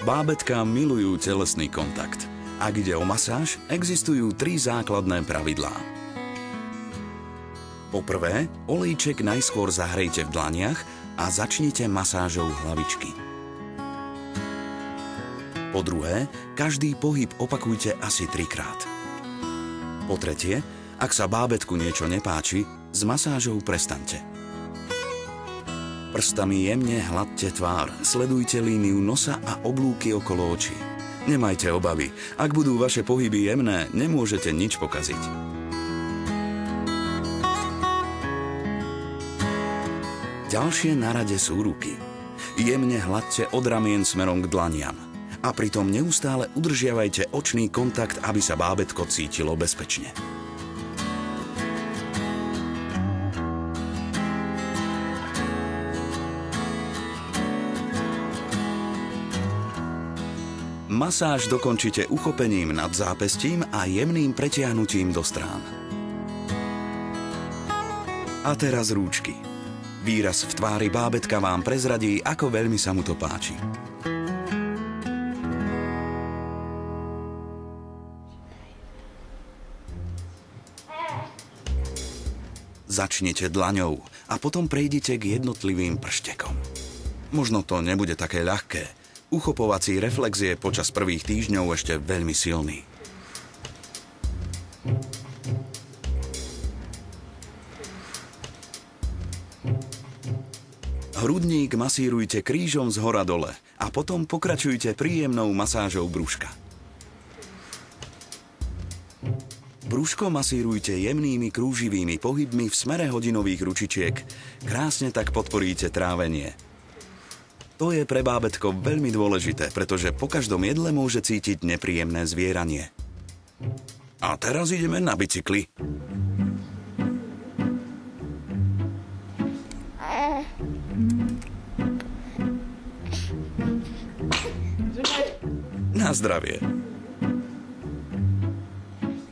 Bábätká milujú telesný kontakt. Ak ide o masáž, existujú 3 základné pravidlá. Po prvé, olejček najskôr zahrejte v dlaniach a začnite masážou hlavičky. Po druhé, každý pohyb opakujte asi 3-krát. Po tretie, ak sa bábätku niečo nepáči, s masážou prestaňte. Prstami jemne hladte tvár, sledujte líniu nosa a oblúky okolo očí. Nemajte obavy, ak budú vaše pohyby jemné, nemôžete nič pokaziť. Ďalšie na rade sú ruky. Jemne hladte od ramien smerom k dlaniam. A pritom neustále udržiavajte očný kontakt, aby sa bábätko cítilo bezpečne. Masáž dokončite uchopením nad zápestím a jemným pretiahnutím do strán. A teraz rúčky. Výraz v tvári bábätka vám prezradí, ako veľmi sa mu to páči. Začnite dlaňou a potom prejdite k jednotlivým prštekom. Možno to nebude také ľahké. Uchopovací reflex je počas prvých týždňov ešte veľmi silný. Hrudník masírujte krížom zhora dole a potom pokračujte príjemnou masážou brúška. Brúško masírujte jemnými krúživými pohybmi v smere hodinových ručičiek. Krásne tak podporíte trávenie. To je pre bábätko veľmi dôležité, pretože po každom jedle môže cítiť nepríjemné zvieranie. A teraz ideme na bicykli. Na zdravie.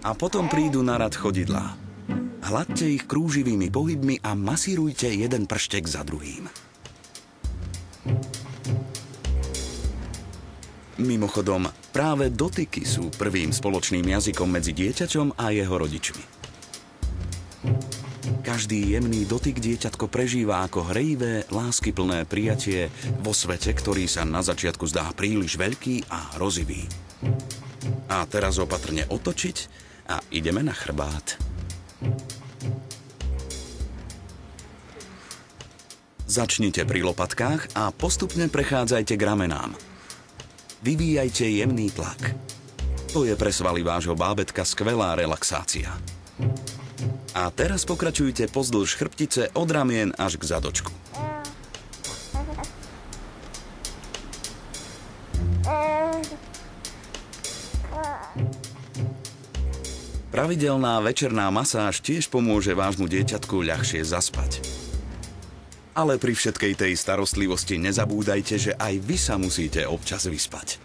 A potom prídu na rad chodidlá. Hladte ich krúživými pohybmi a masírujte jeden prštek za druhým. Mimochodom, práve dotyky sú prvým spoločným jazykom medzi dieťaťom a jeho rodičmi. Každý jemný dotyk dieťatko prežíva ako hrejivé, láskyplné prijatie vo svete, ktorý sa na začiatku zdá príliš veľký a hrozivý. A teraz opatrne otočiť a ideme na chrbát. Začnite pri lopatkách a postupne prechádzajte k ramenám. Vyvíjajte jemný tlak. To je pre svaly vášho bábätka skvelá relaxácia. A teraz pokračujte pozdĺž chrbtice od ramien až k zadočku. Pravidelná večerná masáž tiež pomôže vášmu dieťatku ľahšie zaspať. Ale pri všetkej tej starostlivosti nezabúdajte, že aj vy sa musíte občas vyspať.